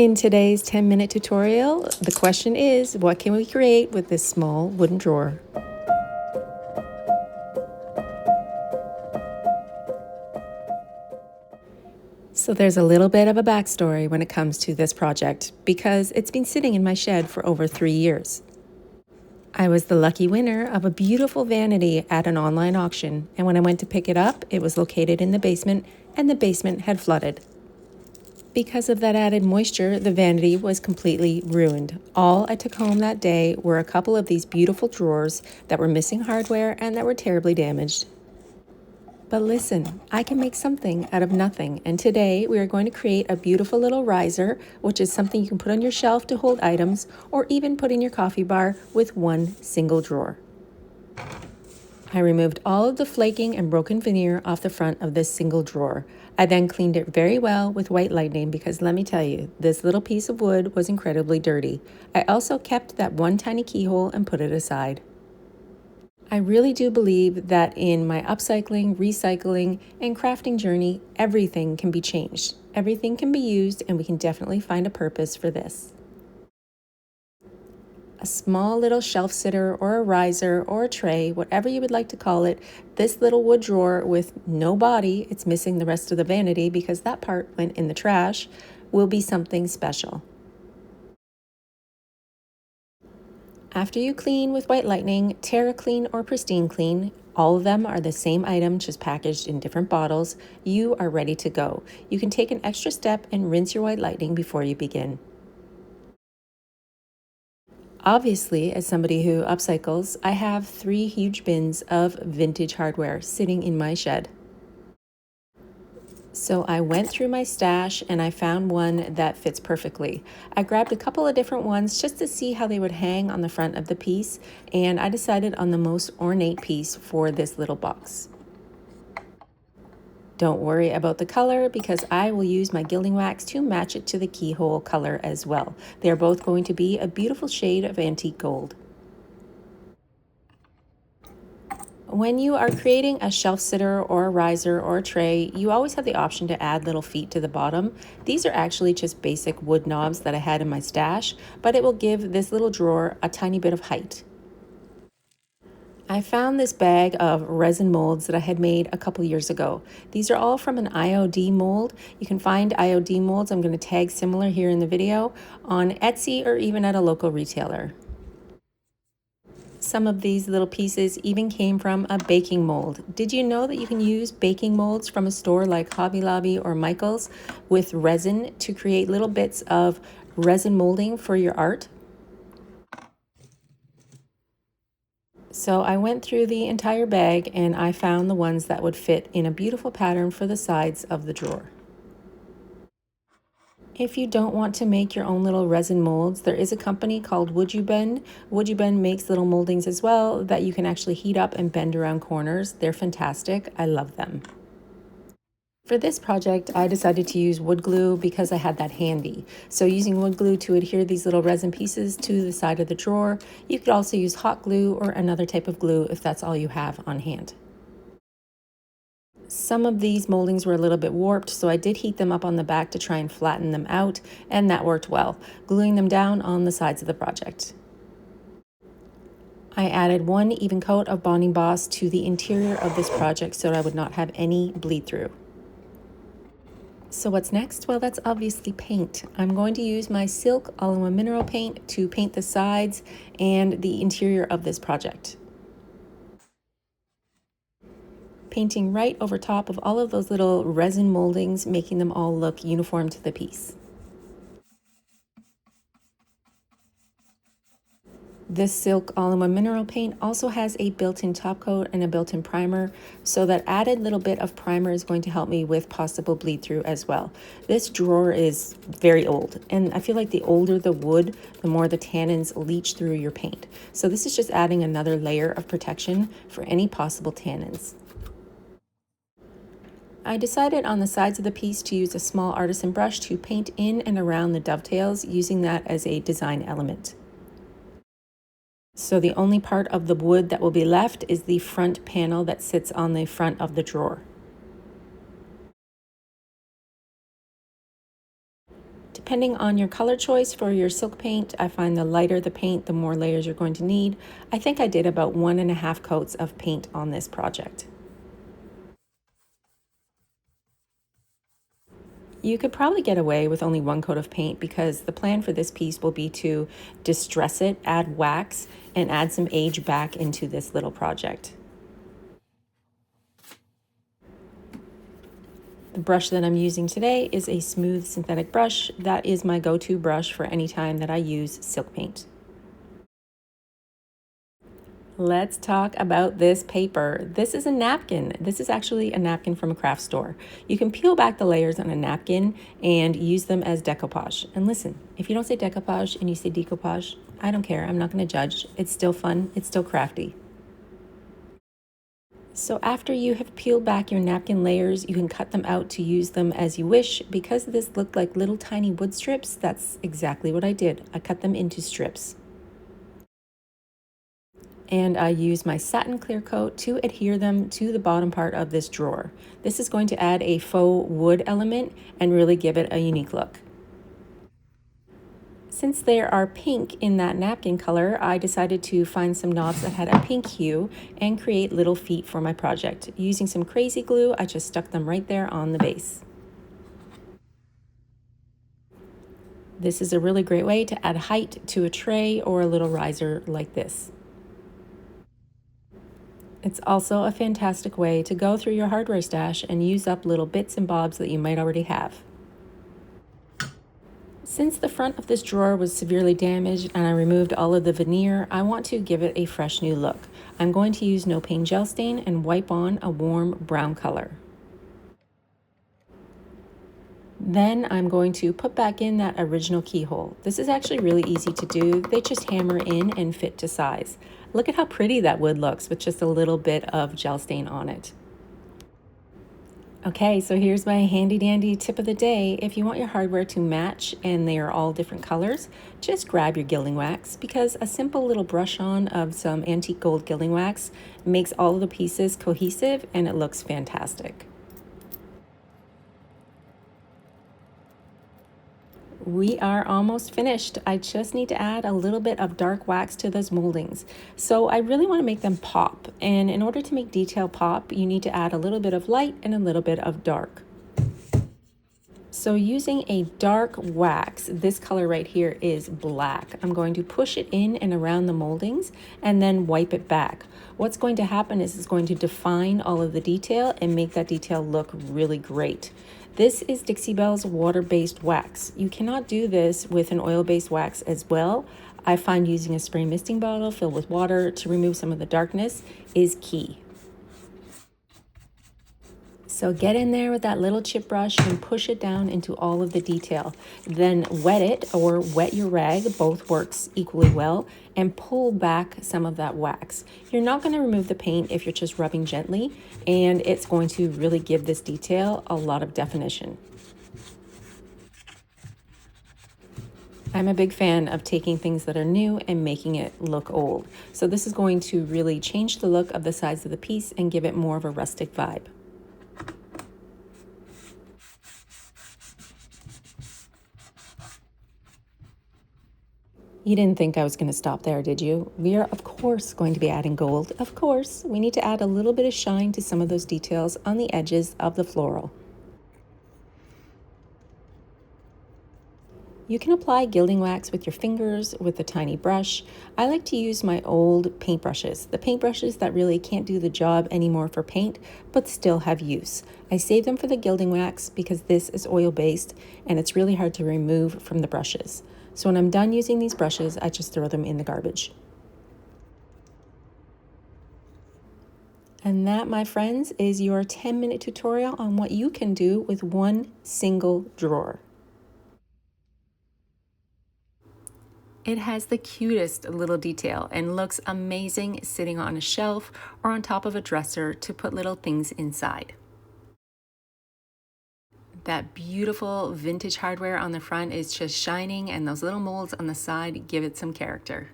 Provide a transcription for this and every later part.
In today's 10-minute tutorial, the question is, what can we create with this small wooden drawer? So there's a little bit of a backstory when it comes to this project because it's been sitting in my shed for over 3 years. I was the lucky winner of a beautiful vanity at an online auction, and when I went to pick it up, it was located in the basement and the basement had flooded. Because of that added moisture, the vanity was completely ruined. All I took home that day were a couple of these beautiful drawers that were missing hardware and that were terribly damaged. But listen, I can make something out of nothing, and today we are going to create a beautiful little riser, which is something you can put on your shelf to hold items or even put in your coffee bar with one single drawer. I removed all of the flaking and broken veneer off the front of this single drawer. I then cleaned it very well with white lightning because let me tell you, this little piece of wood was incredibly dirty. I also kept that one tiny keyhole and put it aside. I really do believe that in my upcycling, recycling, and crafting journey, everything can be changed. Everything can be used, and we can definitely find a purpose for this. A small little shelf sitter or a riser or a tray, whatever you would like to call it, this little wood drawer with no body, it's missing the rest of the vanity because that part went in the trash, will be something special. After you clean with white lightning, Terra Clean or Pristine Clean, all of them are the same item, just packaged in different bottles, you are ready to go. You can take an extra step and rinse your white lightning before you begin. Obviously, as somebody who upcycles, I have 3 huge bins of vintage hardware sitting in my shed. So I went through my stash and I found one that fits perfectly. I grabbed a couple of different ones just to see how they would hang on the front of the piece, and I decided on the most ornate piece for this little box. Don't worry about the color because I will use my Gilding Wax to match it to the keyhole color as well. They are both going to be a beautiful shade of antique gold. When you are creating a shelf sitter or a riser or a tray, you always have the option to add little feet to the bottom. These are actually just basic wood knobs that I had in my stash, but it will give this little drawer a tiny bit of height. I found this bag of resin molds that I had made a couple years ago. These are all from an IOD mold. You can find IOD molds, I'm going to tag similar here in the video, on Etsy or even at a local retailer. Some of these little pieces even came from a baking mold. Did you know that you can use baking molds from a store like Hobby Lobby or Michael's with resin to create little bits of resin molding for your art? So I went through the entire bag and I found the ones that would fit in a beautiful pattern for the sides of the drawer. If you don't want to make your own little resin molds, there is a company called Woodubend. Woodubend makes little moldings as well that you can actually heat up and bend around corners. They're fantastic. I love them. For this project, I decided to use wood glue because I had that handy. So using wood glue to adhere these little resin pieces to the side of the drawer, you could also use hot glue or another type of glue if that's all you have on hand. Some of these moldings were a little bit warped, so I did heat them up on the back to try and flatten them out, and that worked well, gluing them down on the sides of the project. I added 1 even coat of bonding boss to the interior of this project so that I would not have any bleed through. So what's next? Well, that's obviously paint. I'm going to use my Silk All-in-One Mineral Paint to paint the sides and the interior of this project. Painting right over top of all of those little resin moldings, making them all look uniform to the piece. This Silk All-in-One Mineral Paint also has a built-in top coat and a built-in primer, so that added little bit of primer is going to help me with possible bleed through as well. This drawer is very old, and I feel like the older the wood, the more the tannins leach through your paint. So this is just adding another layer of protection for any possible tannins. I decided on the sides of the piece to use a small artisan brush to paint in and around the dovetails, using that as a design element. So the only part of the wood that will be left is the front panel that sits on the front of the drawer. Depending on your color choice for your silk paint, I find the lighter the paint, the more layers you're going to need. I think I did about 1.5 coats of paint on this project. You could probably get away with only 1 coat of paint because the plan for this piece will be to distress it, add wax, and add some age back into this little project. The brush that I'm using today is a smooth synthetic brush. That is my go-to brush for any time that I use silk paint. Let's talk about this paper. This is a napkin. This is actually a napkin from a craft store. You can peel back the layers on a napkin and use them as decoupage. And listen, if you don't say decoupage and you say decoupage, I don't care. I'm not going to judge. It's still fun. It's still crafty. So after you have peeled back your napkin layers, you can cut them out to use them as you wish. Because this looked like little tiny wood strips, that's exactly what I did. I cut them into strips. And I use my satin clear coat to adhere them to the bottom part of this drawer. This is going to add a faux wood element and really give it a unique look. Since there are pink in that napkin color, I decided to find some knobs that had a pink hue and create little feet for my project. Using some crazy glue, I just stuck them right there on the base. This is a really great way to add height to a tray or a little riser like this. It's also a fantastic way to go through your hardware stash and use up little bits and bobs that you might already have. Since the front of this drawer was severely damaged and I removed all of the veneer, I want to give it a fresh new look. I'm going to use no paint gel stain and wipe on a warm brown color. Then I'm going to put back in that original keyhole. This is actually really easy to do. They just hammer in and fit to size. Look at how pretty that wood looks with just a little bit of gel stain on it. Okay, so here's my handy dandy tip of the day. If you want your hardware to match and they are all different colors, just grab your gilding wax because a simple little brush on of some antique gold gilding wax makes all of the pieces cohesive and it looks fantastic. We are almost finished. I just need to add a little bit of dark wax to those moldings. So I really want to make them pop. And in order to make detail pop, you need to add a little bit of light and a little bit of dark. So using a dark wax, this color right here is black. I'm going to push it in and around the moldings and then wipe it back. What's going to happen is it's going to define all of the detail and make that detail look really great. This is Dixie Belle's water-based wax. You cannot do this with an oil-based wax as well. I find using a spray misting bottle filled with water to remove some of the darkness is key. So get in there with that little chip brush and push it down into all of the detail. Then wet it or wet your rag, both works equally well, and pull back some of that wax. You're not going to remove the paint if you're just rubbing gently, and it's going to really give this detail a lot of definition. I'm a big fan of taking things that are new and making it look old. So this is going to really change the look of the sides of the piece and give it more of a rustic vibe. You didn't think I was going to stop there, did you? We are, of course, going to be adding gold. Of course, we need to add a little bit of shine to some of those details on the edges of the floral. You can apply gilding wax with your fingers with a tiny brush. I like to use my old paintbrushes, the paintbrushes that really can't do the job anymore for paint, but still have use. I save them for the gilding wax because this is oil-based and it's really hard to remove from the brushes. So when I'm done using these brushes, I just throw them in the garbage. And that, my friends, is your 10-minute tutorial on what you can do with one single drawer. It has the cutest little detail and looks amazing sitting on a shelf or on top of a dresser to put little things inside. That beautiful vintage hardware on the front is just shining, and those little molds on the side give it some character.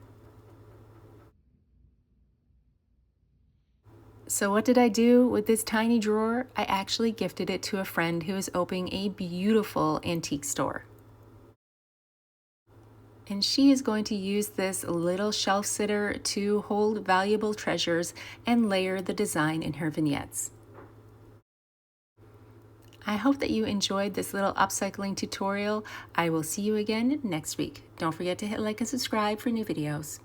So what did I do with this tiny drawer? I actually gifted it to a friend who is opening a beautiful antique store. And she is going to use this little shelf sitter to hold valuable treasures and layer the design in her vignettes. I hope that you enjoyed this little upcycling tutorial. I will see you again next week. Don't forget to hit like and subscribe for new videos.